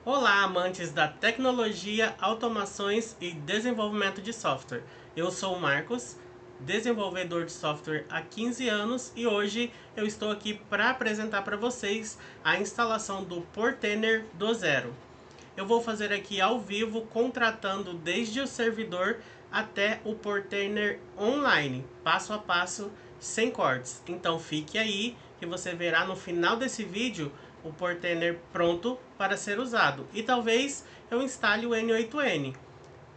Olá, amantes da tecnologia, automações e desenvolvimento de software. Eu sou o Marcos, desenvolvedor de software há 15 anos e hoje eu estou aqui para apresentar para vocês a instalação do Portainer do zero. Eu vou fazer aqui ao vivo, contratando desde o servidor até o Portainer online, passo a passo, sem cortes. Então fique aí que você verá no final desse vídeo o Portainer pronto para ser usado. E talvez eu instale o N8N.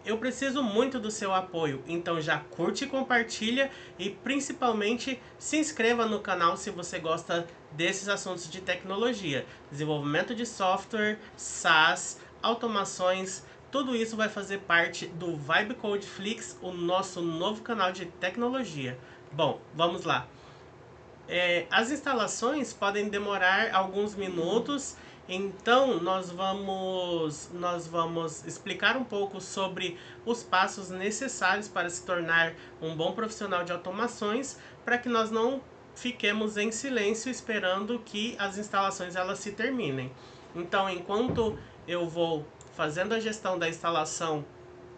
Eu preciso muito do seu apoio, então já curte, compartilha e principalmente se inscreva no canal se você gosta desses assuntos de tecnologia, desenvolvimento de software, SaaS, automações, tudo isso vai fazer parte do Vibe Code Flix, o nosso novo canal de tecnologia. Bom, vamos lá. As instalações podem demorar alguns minutos, então nós vamos explicar um pouco sobre os passos necessários para se tornar um bom profissional de automações, para que nós não fiquemos em silêncio esperando que as instalações elas se terminem. Então, enquanto eu vou fazendo a gestão da instalação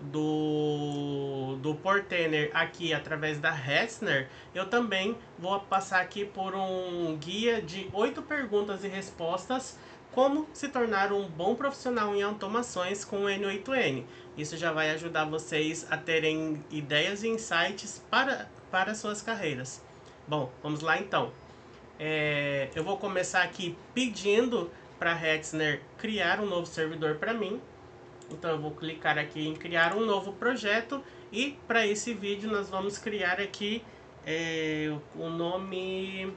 do Portainer aqui através da Hetzner, eu também vou passar aqui por um guia de 8 perguntas e respostas, como se tornar um bom profissional em automações com o N8N. Isso já vai ajudar vocês a terem ideias e insights para suas carreiras. Bom, vamos lá então. Eu vou começar aqui pedindo para a Hetzner criar um novo servidor para mim. Então eu vou clicar aqui em criar um novo projeto e para esse vídeo nós vamos criar aqui o nome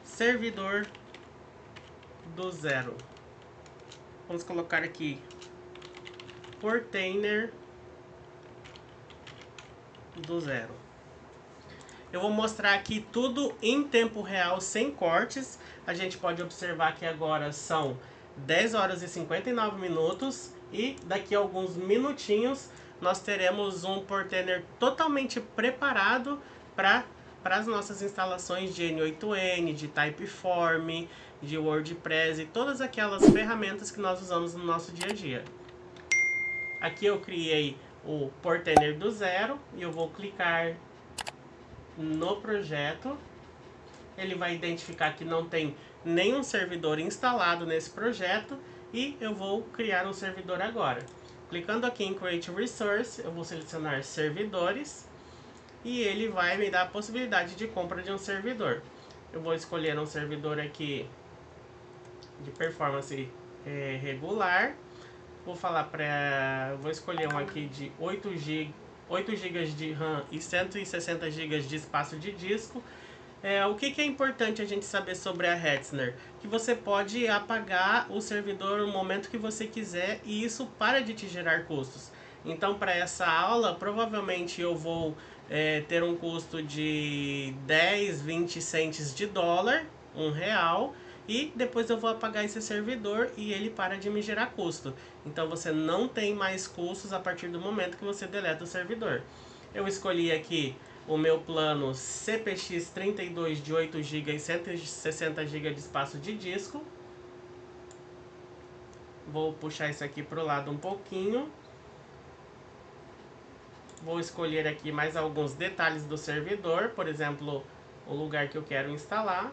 servidor do zero. Vamos colocar aqui Portainer do zero. Eu vou mostrar aqui tudo em tempo real, sem cortes. A gente pode observar que agora são 10 horas e 59 minutos e daqui a alguns minutinhos nós teremos um Portainer totalmente preparado para as nossas instalações de N8N, de Typeform, de WordPress e todas aquelas ferramentas que nós usamos no nosso dia a dia. Aqui eu criei o Portainer do zero e eu vou clicar no projeto. Ele vai identificar que não tem nenhum servidor instalado nesse projeto e eu vou criar um servidor agora. Clicando aqui em Create Resource, eu vou selecionar servidores e ele vai me dar a possibilidade de compra de um servidor. Eu vou escolher um servidor aqui de performance regular. Vou falar para, vou escolher um aqui de 8 GB de RAM e 160 GB de espaço de disco. O que é importante a gente saber sobre a Hetzner? Que você pode apagar o servidor no momento que você quiser e isso para de te gerar custos. Então, para essa aula, provavelmente eu vou ter um custo de 10, 20 centes de dólar, R$ 1, e depois eu vou apagar esse servidor e ele para de me gerar custo. Então, você não tem mais custos a partir do momento que você deleta o servidor. Eu escolhi aqui o meu plano CPX 32 de 8 GB e 160 GB de espaço de disco. Vou puxar isso aqui para o lado um pouquinho. Vou escolher aqui mais alguns detalhes do servidor, por exemplo, o lugar que eu quero instalar.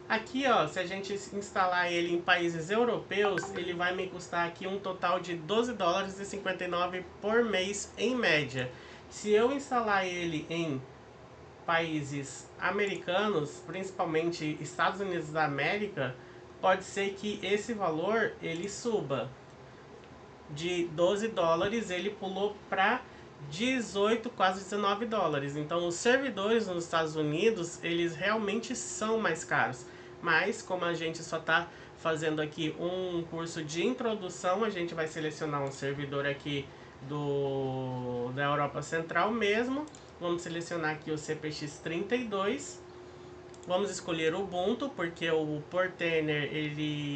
Aqui, ó, se a gente instalar ele em países europeus, ele vai me custar aqui um total de 12 dólares e 59 por mês em média. Se eu instalar ele em países americanos, principalmente Estados Unidos da América, pode ser que esse valor ele suba. De 12 dólares ele pulou para 18, quase 19 dólares. Então os servidores nos Estados Unidos, eles realmente são mais caros. Mas como a gente só está fazendo aqui um curso de introdução, a gente vai selecionar um servidor aqui da Europa Central mesmo. Vamos selecionar aqui o CPX 32. Vamos escolher o Ubuntu, porque o Portainer,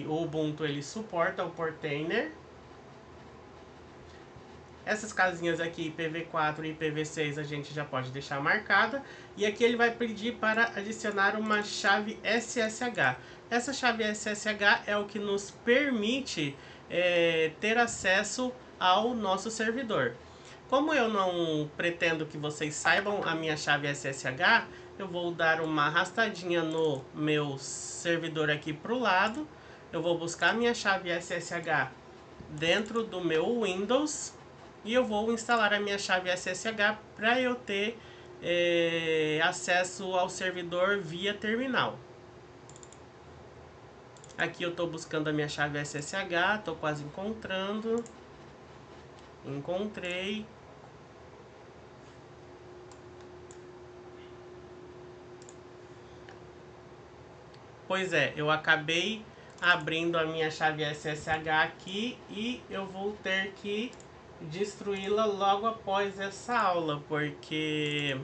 o Ubuntu ele suporta o Portainer. Essas casinhas aqui, IPv4 e IPv6, a gente já pode deixar marcada. E aqui ele vai pedir para adicionar uma chave SSH. Essa chave SSH é o que nos permite ter acesso ao nosso servidor. Como eu não pretendo que vocês saibam a minha chave SSH, eu vou dar uma arrastadinha no meu servidor aqui para o lado. Eu vou buscar minha chave SSH dentro do meu Windows e eu vou instalar a minha chave SSH para eu ter acesso ao servidor via terminal. Aqui eu estou buscando a minha chave SSH, estou quase encontrando. Encontrei. Pois é, eu acabei abrindo a minha chave SSH aqui e eu vou ter que destruí-la logo após essa aula, porque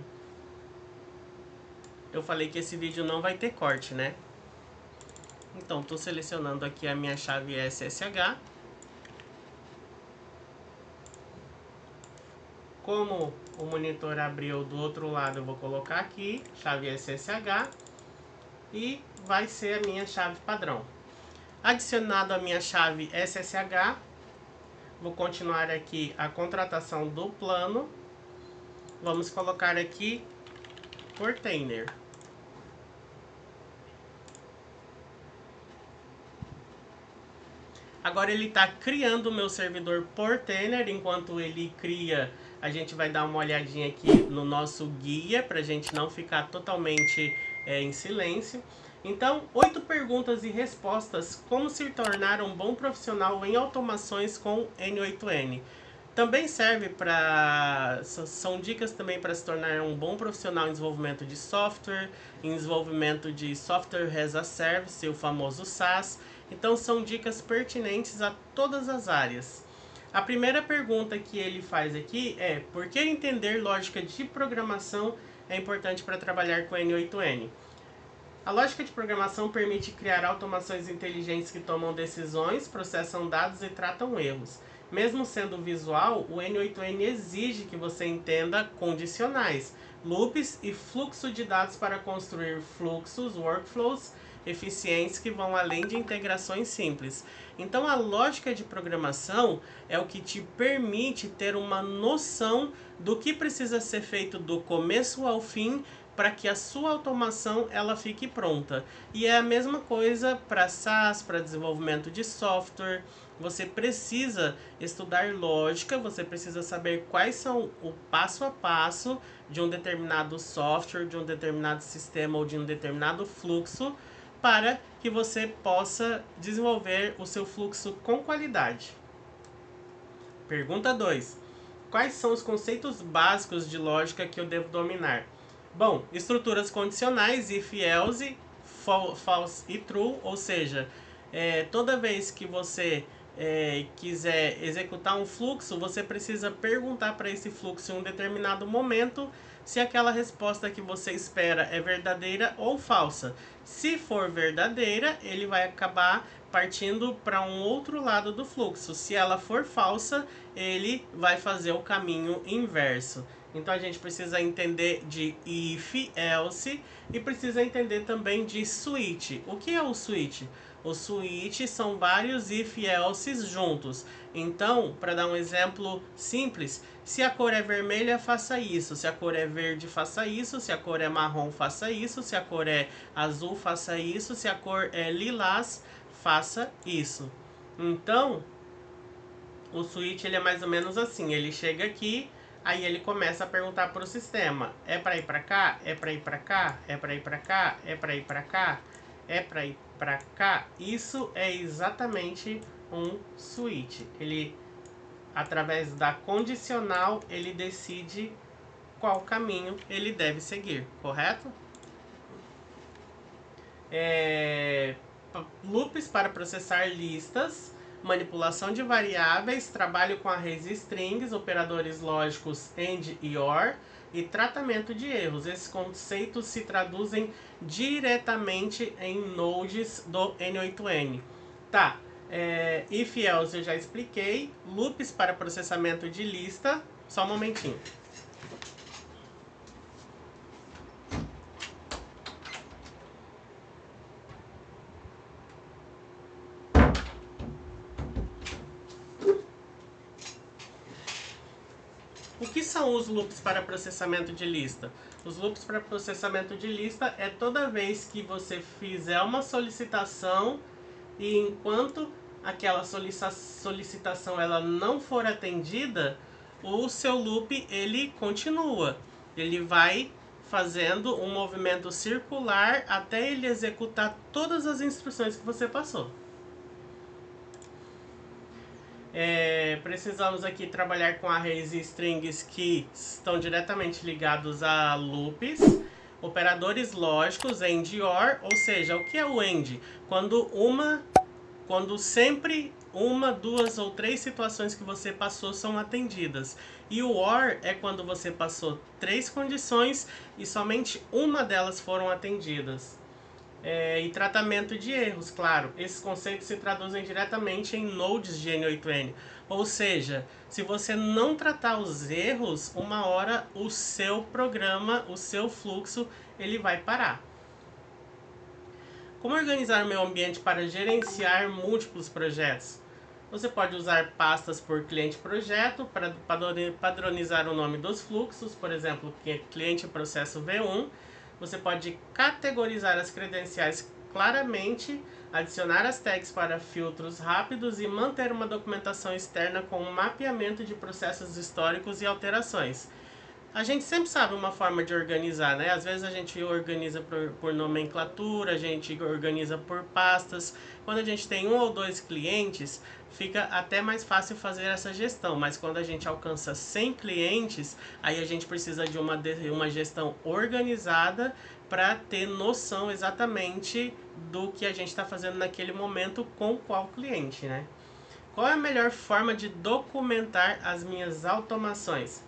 eu falei que esse vídeo não vai ter corte, né? Então, estou selecionando aqui a minha chave SSH. Como o monitor abriu do outro lado, eu vou colocar aqui, chave SSH, e vai ser a minha chave padrão. Adicionado a minha chave SSH, vou continuar aqui a contratação do plano. Vamos colocar aqui Portainer. Agora ele está criando o meu servidor Portainer. Enquanto ele cria, a gente vai dar uma olhadinha aqui no nosso guia, para a gente não ficar totalmente em silêncio. Então, 8 perguntas e respostas, como se tornar um bom profissional em automações com N8N. Também serve para... são dicas também para se tornar um bom profissional em desenvolvimento de software, em desenvolvimento de Software as a Service, o famoso SaaS. Então são dicas pertinentes a todas as áreas. A primeira pergunta que ele faz aqui é: por que entender lógica de programação é importante para trabalhar com N8N? A lógica de programação permite criar automações inteligentes que tomam decisões, processam dados e tratam erros. Mesmo sendo visual, o N8N exige que você entenda condicionais, loops e fluxo de dados para construir fluxos, workflows eficientes que vão além de integrações simples. Então a lógica de programação é o que te permite ter uma noção do que precisa ser feito do começo ao fim para que a sua automação ela fique pronta. E é a mesma coisa para SaaS, para desenvolvimento de software. Você precisa estudar lógica, você precisa saber quais são o passo a passo de um determinado software, de um determinado sistema ou de um determinado fluxo, para que você possa desenvolver o seu fluxo com qualidade. Pergunta 2. Quais são os conceitos básicos de lógica que eu devo dominar? Bom, estruturas condicionais, if, else, false e true, ou seja, toda vez que você quiser executar um fluxo, você precisa perguntar para esse fluxo em um determinado momento se aquela resposta que você espera é verdadeira ou falsa. Se for verdadeira, ele vai acabar partindo para um outro lado do fluxo. Se ela for falsa, ele vai fazer o caminho inverso. Então a gente precisa entender de if, else e precisa entender também de switch. O que é o switch? O switch são vários if e elses juntos. Então, para dar um exemplo simples, se a cor é vermelha, faça isso. Se a cor é verde, faça isso. Se a cor é marrom, faça isso. Se a cor é azul, faça isso. Se a cor é lilás, faça isso. Então, o switch ele é mais ou menos assim. Ele chega aqui, aí ele começa a perguntar para o sistema: é para ir para cá? É para ir para cá? É para ir para cá? É para ir para cá? É para ir para cá? Isso é exatamente um switch. Ele, através da condicional, ele decide qual caminho ele deve seguir, correto? Loops para processar listas, manipulação de variáveis, trabalho com arrays e strings, operadores lógicos AND e OR e tratamento de erros. Esses conceitos se traduzem diretamente em nodes do N8N. Tá, If else eu já expliquei. Loops para processamento de lista. Só um momentinho. O que são os loops para processamento de lista? Os loops para processamento de lista é toda vez que você fizer uma solicitação e enquanto aquela solicitação ela não for atendida, o seu loop ele continua. Ele vai fazendo um movimento circular até ele executar todas as instruções que você passou. Precisamos aqui trabalhar com arrays e strings que estão diretamente ligados a loops, operadores lógicos, AND e OR, ou seja, o que é o AND? Quando sempre uma, duas ou três situações que você passou são atendidas. E o OR é quando você passou 3 condições e somente uma delas foram atendidas. E tratamento de erros, claro. Esses conceitos se traduzem diretamente em nodes de N8N. Ou seja, se você não tratar os erros, uma hora o seu programa, o seu fluxo, ele vai parar. Como organizar o meu ambiente para gerenciar múltiplos projetos? Você pode usar pastas por cliente-projeto para padronizar o nome dos fluxos, por exemplo, cliente processo V1. Você pode categorizar as credenciais claramente, adicionar as tags para filtros rápidos e manter uma documentação externa com um mapeamento de processos históricos e alterações. A gente sempre sabe uma forma de organizar, né? Às vezes a gente organiza por nomenclatura, a gente organiza por pastas. Quando a gente tem 1 ou 2 clientes, fica até mais fácil fazer essa gestão. Mas quando a gente alcança 100 clientes, aí a gente precisa de uma gestão organizada para ter noção exatamente do que a gente está fazendo naquele momento com qual cliente, né? Qual é a melhor forma de documentar as minhas automações?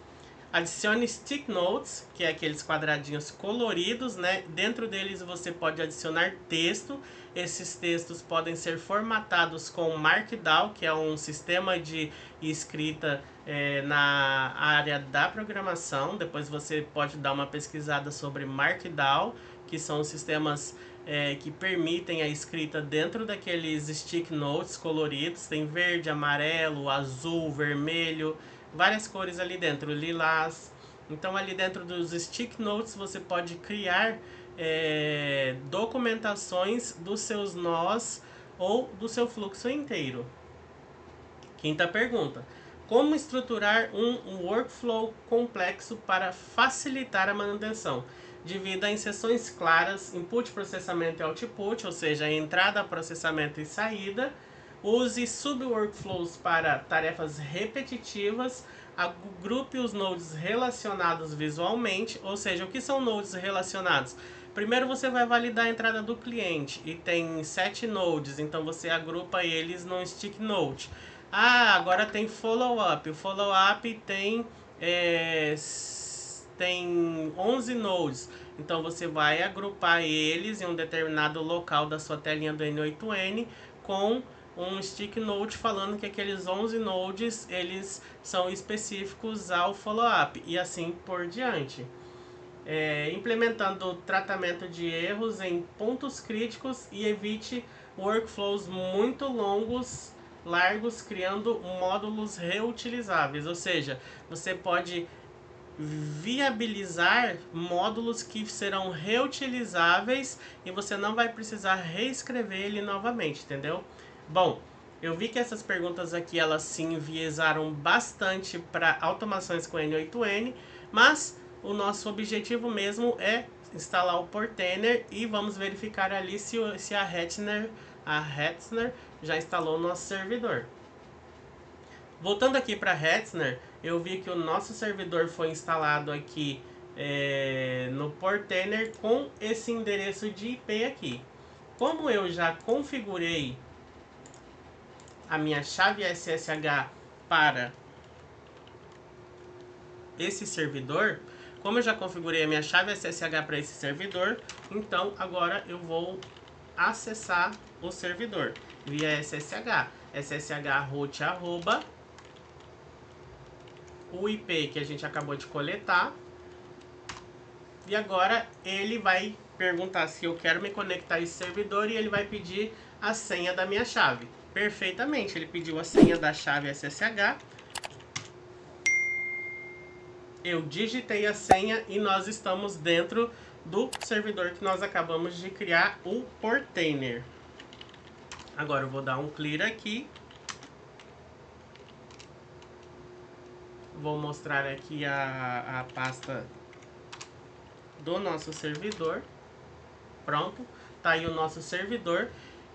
Adicione stick notes, que é aqueles quadradinhos coloridos, né? Dentro deles você pode adicionar texto. Esses textos podem ser formatados com Markdown, que é um sistema de escrita na área da programação. Depois você pode dar uma pesquisada sobre Markdown, que são sistemas que permitem a escrita dentro daqueles stick notes coloridos. Tem verde, amarelo, azul, vermelho, várias cores ali dentro, lilás. Então ali dentro dos stick notes você pode criar documentações dos seus nós ou do seu fluxo inteiro. Quinta pergunta: como estruturar um workflow complexo para facilitar a manutenção? Divida em sessões claras, input, processamento e output, ou seja, entrada, processamento e saída. Use sub-workflows para tarefas repetitivas. Agrupe os nodes relacionados visualmente, ou seja, o que são nodes relacionados? Primeiro você vai validar a entrada do cliente e tem 7 nodes, então você agrupa eles num stick node. Agora tem follow-up. O follow-up tem 11 nodes. Então você vai agrupar eles em um determinado local da sua telinha do N8N com um stick note falando que aqueles 11 nodes eles são específicos ao follow-up e assim por diante. Implementando tratamento de erros em pontos críticos e evite workflows muito largos, criando módulos reutilizáveis. Ou seja, você pode viabilizar módulos que serão reutilizáveis e você não vai precisar reescrever ele novamente, entendeu? Bom, eu vi que essas perguntas aqui elas se enviesaram bastante para automações com N8N, mas o nosso objetivo mesmo é instalar o Portainer e vamos verificar ali se a Hetzner já instalou no nosso servidor. Voltando aqui para a Hetzner, eu vi que o nosso servidor foi instalado aqui no Portainer com esse endereço de IP aqui. Como eu já configurei a minha chave SSH para esse servidor, como eu já configurei a minha chave SSH para esse servidor, então agora eu vou acessar o servidor. via SSH. SSH root arroba o IP que a gente acabou de coletar. E agora ele vai perguntar se eu quero me conectar a esse servidor e ele vai pedir a senha da minha chave. Perfeitamente, ele pediu a senha da chave SSH. Eu digitei a senha e nós estamos dentro do servidor que nós acabamos de criar, o Portainer. Agora eu vou dar um clear aqui. Vou mostrar aqui a pasta do nosso servidor. Pronto, tá aí o nosso servidor.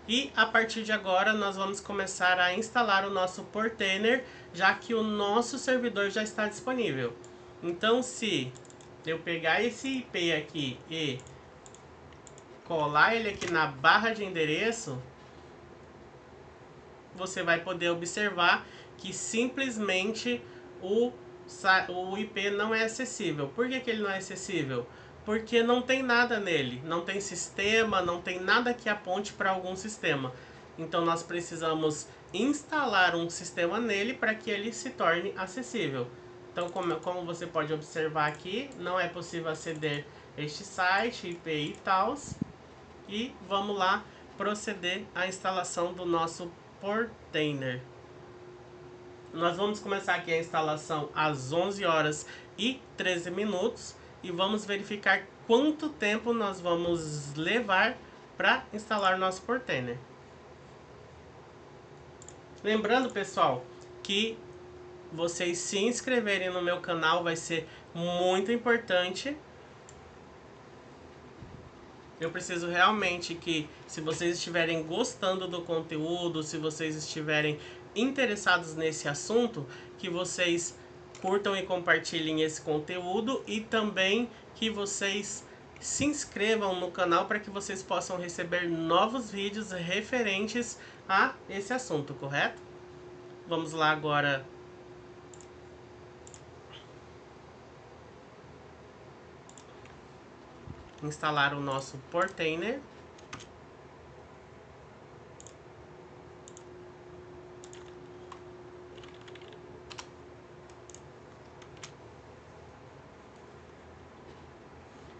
E a partir de agora nós vamos começar a instalar o nosso Portainer, já que o nosso servidor já está disponível. Então, se eu pegar esse IP aqui e colar ele aqui na barra de endereço, você vai poder observar que simplesmente o IP não é acessível. Por que ele não é acessível? Porque não tem nada nele, não tem sistema, não tem nada que aponte para algum sistema. Então nós precisamos instalar um sistema nele para que ele se torne acessível. Então, como você pode observar aqui, não é possível aceder este site, IP e tal. E vamos lá proceder à instalação do nosso Portainer. Nós vamos começar aqui a instalação às 11 horas e 13 minutos e vamos verificar quanto tempo nós vamos levar para instalar nosso Portainer. Lembrando, pessoal, que vocês se inscreverem no meu canal vai ser muito importante. Eu preciso realmente que, se vocês estiverem gostando do conteúdo, se vocês estiverem interessados nesse assunto, que vocês curtam e compartilhem esse conteúdo e também que vocês se inscrevam no canal para que vocês possam receber novos vídeos referentes a esse assunto, correto? Vamos lá agora instalar o nosso Portainer.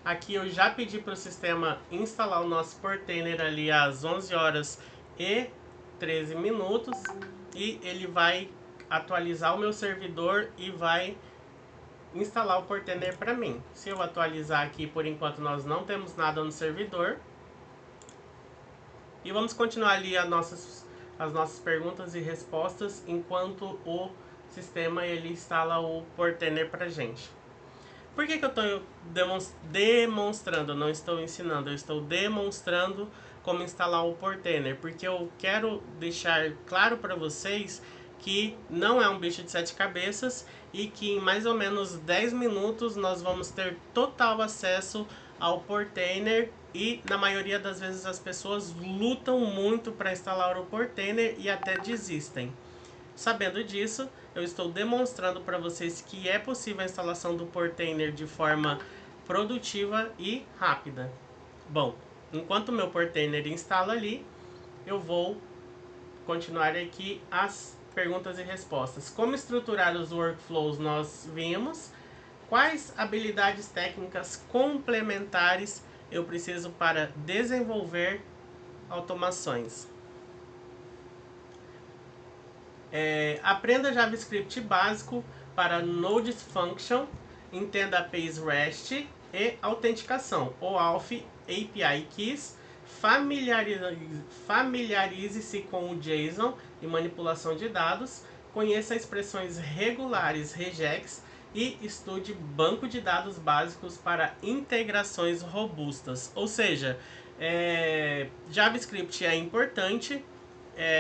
Aqui eu já pedi para o sistema instalar o nosso Portainer ali às 11 horas e 13 minutos. E ele vai atualizar o meu servidor e vai instalar o Portainer para mim. Se eu atualizar aqui, por enquanto nós não temos nada no servidor. E vamos continuar ali as nossas perguntas e respostas enquanto o sistema ele instala o Portainer para gente. Por que eu estou demonstrando, não estou ensinando, eu estou demonstrando como instalar o Portainer? Porque eu quero deixar claro para vocês que não é um bicho de 7 cabeças e que em mais ou menos 10 minutos nós vamos ter total acesso ao Portainer e na maioria das vezes as pessoas lutam muito para instalar o Portainer e até desistem. Sabendo disso, eu estou demonstrando para vocês que é possível a instalação do Portainer de forma produtiva e rápida. Bom, enquanto o meu Portainer instala ali, eu vou continuar aqui as perguntas e respostas. Como estruturar os workflows nós vimos. Quais habilidades técnicas complementares eu preciso para desenvolver automações? Aprenda JavaScript básico para Node Function, entenda APIs REST e autenticação, OAuth API Keys, familiarize-se com o JSON e manipulação de dados, conheça expressões regulares regex e estude banco de dados básicos para integrações robustas. Ou seja, JavaScript é importante.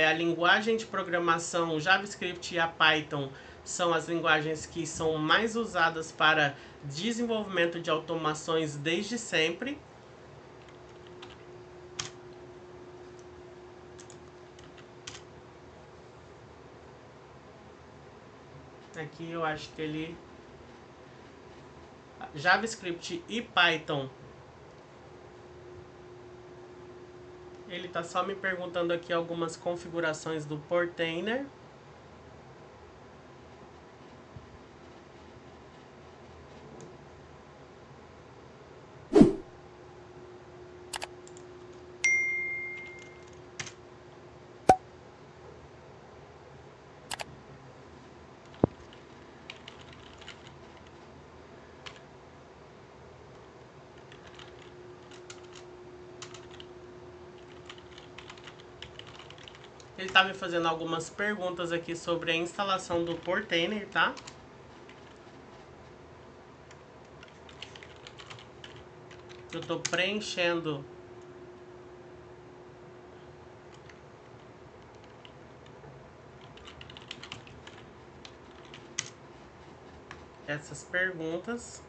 A linguagem de programação JavaScript e a Python são as linguagens que são mais usadas para desenvolvimento de automações desde sempre. Aqui eu acho que ele... JavaScript e Python, ele tá só me perguntando aqui algumas configurações do Portainer. Ele tá me fazendo algumas perguntas aqui sobre a instalação do Portainer, tá? Eu tô preenchendo essas perguntas.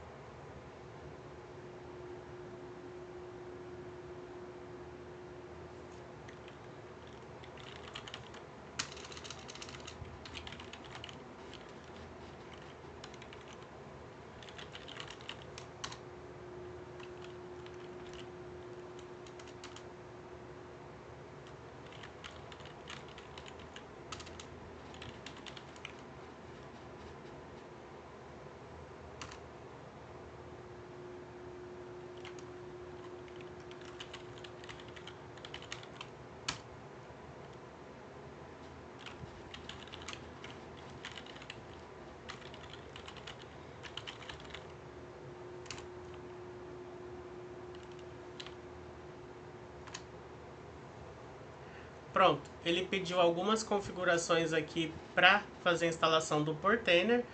Pronto, ele pediu algumas configurações aqui para fazer a instalação do Portainer.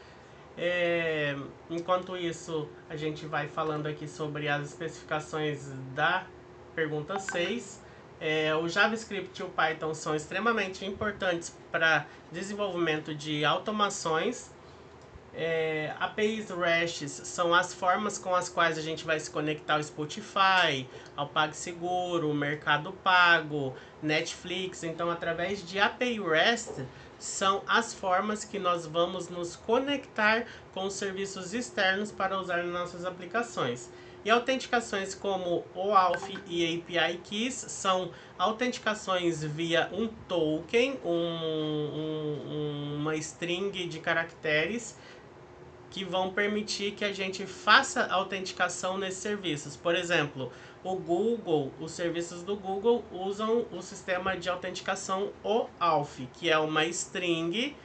Enquanto isso, a gente vai falando aqui sobre as especificações da pergunta 6. O JavaScript e o Python são extremamente importantes para desenvolvimento de automações. APIs REST são as formas com as quais a gente vai se conectar ao Spotify, ao PagSeguro, o Mercado Pago, Netflix. Então, através de API REST, são as formas que nós vamos nos conectar com os serviços externos para usar nas nossas aplicações. E autenticações como OAuth e API Keys são autenticações via um token, uma string de caracteres, que vão permitir que a gente faça autenticação nesses serviços. Por exemplo, o Google, os serviços do Google usam o sistema de autenticação OAuth, que é uma string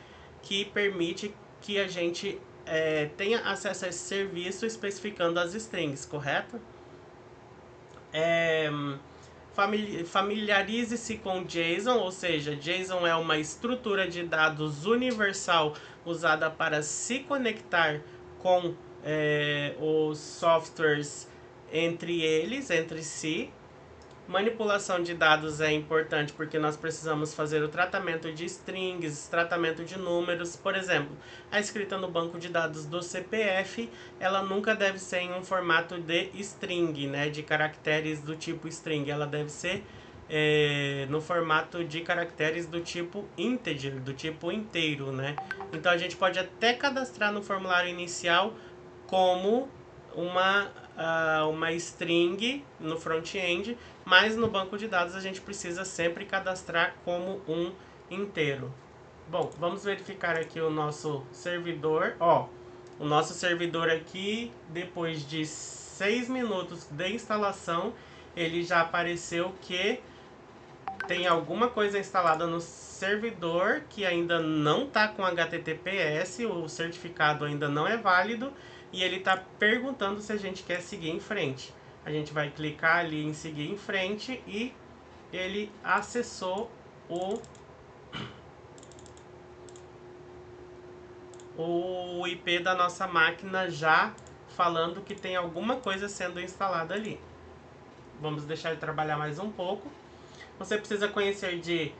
que permite que a gente tenha acesso a esse serviço especificando as strings, correto? Familiarize-se com JSON, ou seja, JSON é uma estrutura de dados universal usada para se conectar com os softwares entre si. Manipulação de dados é importante porque nós precisamos fazer o tratamento de strings, tratamento de números. Por exemplo, a escrita no banco de dados do CPF, ela nunca deve ser em um formato de string, né, de caracteres do tipo string. Ela deve ser no formato de caracteres do tipo integer, do tipo inteiro, né? Então a gente pode até cadastrar no formulário inicial como uma string no front-end, mas no banco de dados a gente precisa sempre cadastrar como um inteiro. Bom, vamos verificar aqui o nosso servidor. O nosso servidor aqui, depois de 6 minutos de instalação, ele já apareceu que tem alguma coisa instalada no servidor que ainda não está com HTTPS, o certificado ainda não é válido, e ele está perguntando se a gente quer seguir em frente. A gente vai clicar ali em seguir em frente e ele acessou o IP da nossa máquina, já falando que tem alguma coisa sendo instalada ali. Vamos deixar ele trabalhar mais um pouco. Você precisa conhecer de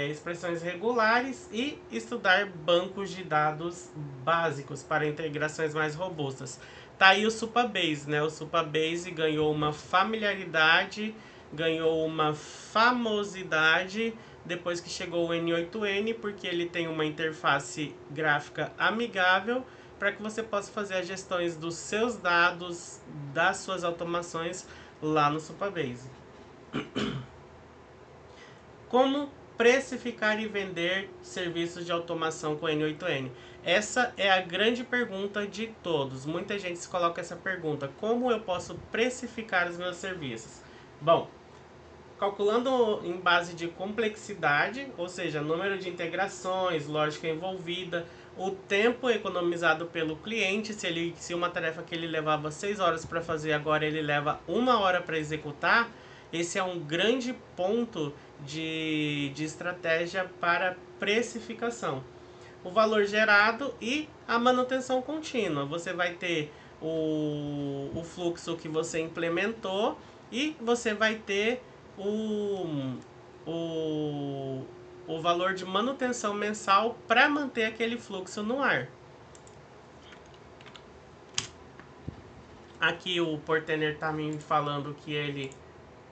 expressões regulares e estudar bancos de dados básicos para integrações mais robustas. Tá aí o Supabase, né? O Supabase ganhou uma familiaridade, ganhou uma famosidade depois que chegou o N8N, porque ele tem uma interface gráfica amigável para que você possa fazer as gestões dos seus dados, das suas automações lá no Supabase. Como precificar e vender serviços de automação com N8N? Essa é a grande pergunta de todos. Muita gente se coloca essa pergunta: como eu posso precificar os meus serviços? Bom, calculando em base de complexidade, ou seja, número de integrações, lógica envolvida, o tempo economizado pelo cliente, se uma tarefa que ele levava 6 horas para fazer, agora ele leva 1 hora para executar, esse é um grande ponto de estratégia para precificação. O valor gerado e a manutenção contínua. Você vai ter o fluxo que você implementou e você vai ter o valor de manutenção mensal para manter aquele fluxo no ar. Aqui o Portainer está me falando que ele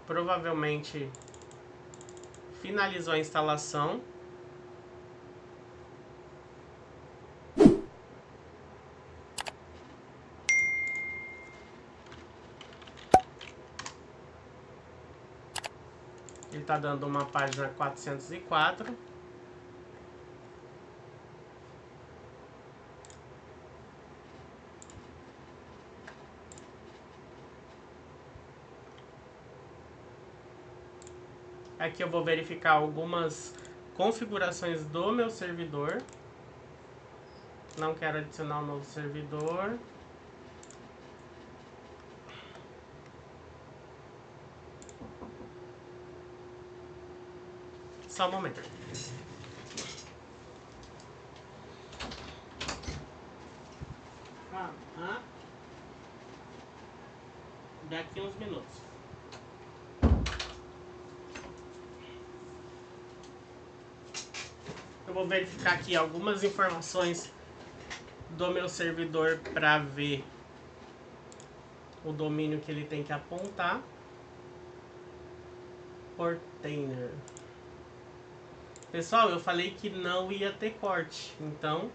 provavelmente finalizou a instalação. Ele está dando uma página 404. Aqui eu vou verificar algumas configurações do meu servidor. Não quero adicionar um novo servidor. Só um momento. Daqui uns minutos. Eu vou verificar aqui algumas informações do meu servidor para ver o domínio que ele tem que apontar. Portainer. Pessoal, eu falei que não ia ter corte, então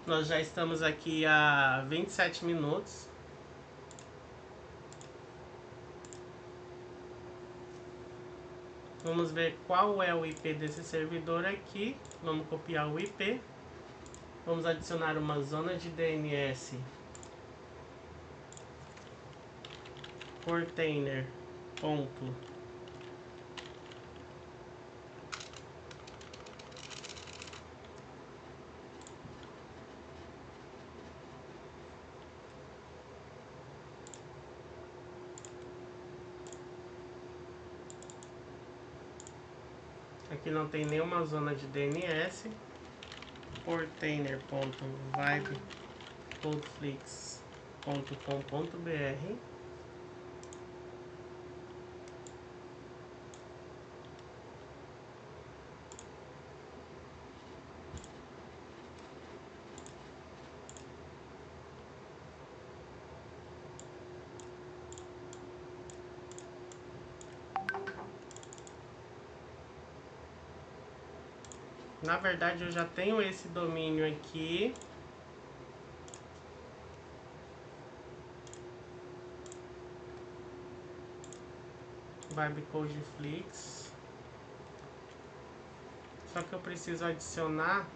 nós já estamos aqui há 27 minutos. Vamos ver qual é o IP desse servidor aqui. Vamos copiar o IP. Vamos adicionar uma zona de DNS. Portainer. Ponto. Aqui não tem nenhuma zona de DNS. Portainer.vibecodeflix.com.br. Na verdade, eu já tenho esse domínio aqui. Vibecodeflix. Só que eu preciso adicionar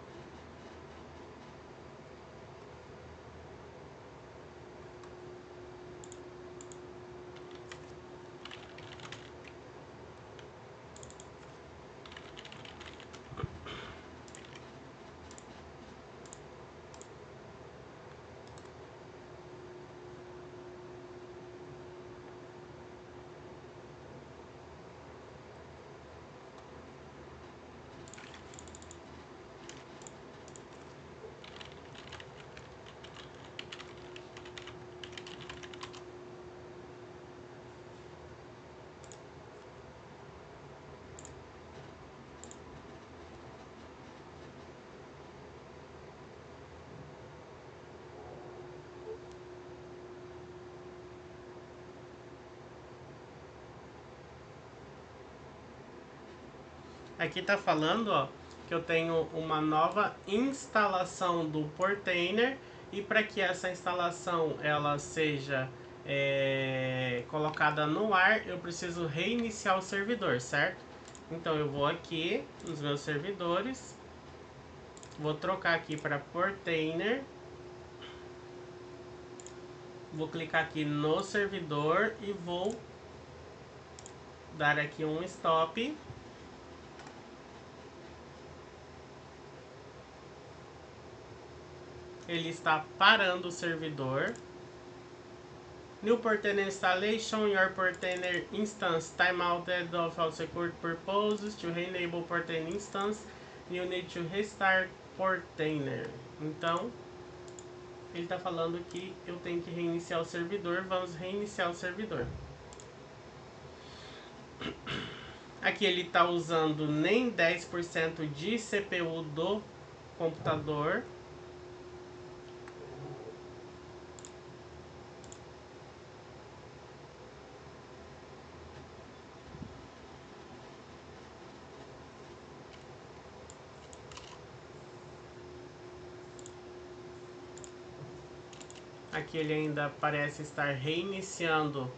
aqui tá falando, ó, que eu tenho uma nova instalação do Portainer e para que essa instalação ela seja colocada no ar, eu preciso reiniciar o servidor, certo? Então eu vou aqui nos meus servidores, vou trocar aqui para Portainer, vou clicar aqui no servidor e vou dar aqui um stop. Ele está parando o servidor. New Portainer installation, your Portainer instance timeouted of all security purposes. To re-enable Portainer instance, you need to restart Portainer. Então, ele está falando que eu tenho que reiniciar o servidor. Vamos reiniciar o servidor. Aqui ele está usando nem 10% de CPU do computador. Aqui ele ainda parece estar reiniciando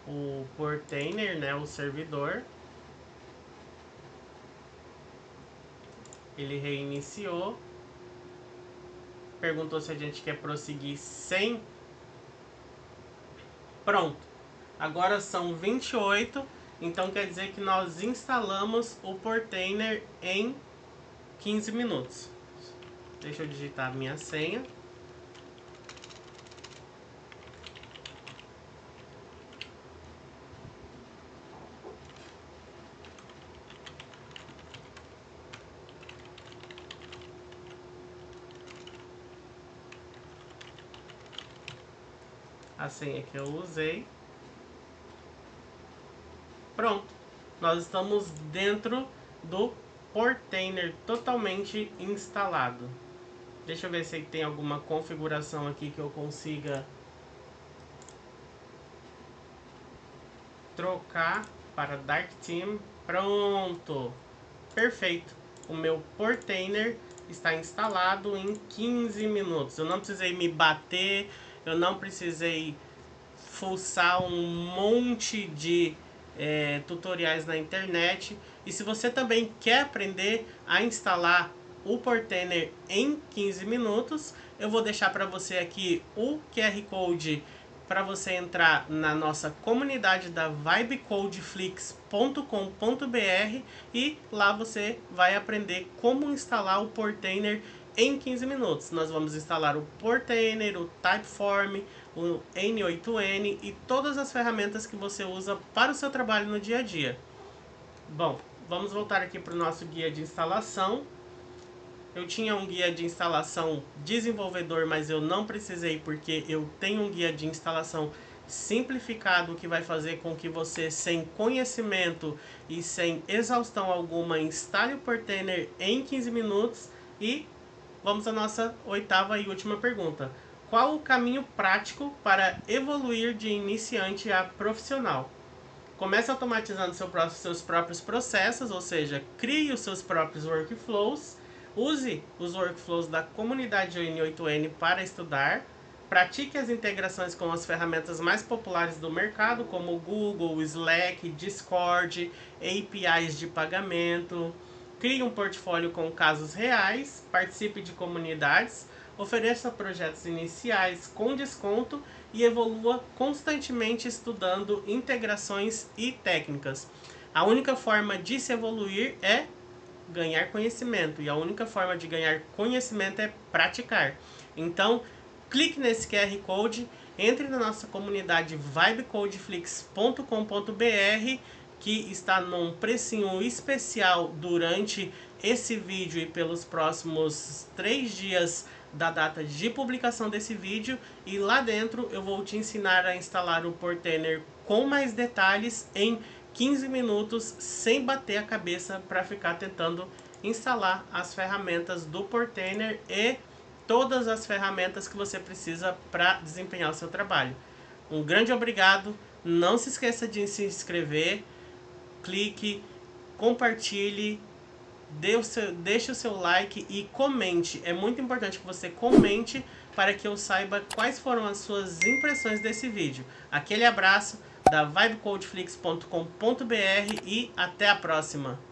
o Portainer, né, o servidor. Ele reiniciou. Perguntou se a gente quer prosseguir sem. Pronto. Agora são 28. Então quer dizer que nós instalamos o Portainer em 15 minutos. Deixa eu digitar a minha senha. A senha que eu usei. Pronto. Nós estamos dentro do Portainer totalmente instalado. Deixa eu ver se tem alguma configuração aqui que eu consiga trocar para Dark Theme. Pronto. Perfeito. O meu Portainer está instalado em 15 minutos. Eu não precisei me bater, eu não precisei fuçar um monte de tutoriais na internet. E se você também quer aprender a instalar o Portainer em 15 minutos, eu vou deixar para você aqui o QR Code para você entrar na nossa comunidade da vibecodeflix.com.br e lá você vai aprender como instalar o Portainer em 15 minutos. Nós vamos instalar o Portainer, o Typeform, o N8N e todas as ferramentas que você usa para o seu trabalho no dia a dia. Bom, vamos voltar aqui para o nosso guia de instalação. Eu tinha um guia de instalação desenvolvedor, mas eu não precisei porque eu tenho um guia de instalação simplificado que vai fazer com que você, sem conhecimento e sem exaustão alguma, instale o Portainer em 15 minutos. E vamos à nossa oitava e última pergunta. Qual o caminho prático para evoluir de iniciante a profissional? Comece automatizando seus próprios processos, ou seja, crie os seus próprios workflows. Use os workflows da comunidade N8N para estudar. Pratique as integrações com as ferramentas mais populares do mercado, como Google, Slack, Discord, APIs de pagamento. Crie um portfólio com casos reais, participe de comunidades, ofereça projetos iniciais com desconto e evolua constantemente estudando integrações e técnicas. A única forma de se evoluir é ganhar conhecimento, e a única forma de ganhar conhecimento é praticar. Então, clique nesse QR Code, entre na nossa comunidade vibecodeflix.com.br, que está num precinho especial durante esse vídeo e pelos próximos 3 dias da data de publicação desse vídeo, e lá dentro eu vou te ensinar a instalar o Portainer com mais detalhes em 15 minutos, sem bater a cabeça para ficar tentando instalar as ferramentas do Portainer e todas as ferramentas que você precisa para desempenhar o seu trabalho. Um grande obrigado, não se esqueça de se inscrever, clique, compartilhe, deixe o seu like e comente. É muito importante que você comente para que eu saiba quais foram as suas impressões desse vídeo. Aquele abraço da vibecodeflix.com.br e até a próxima!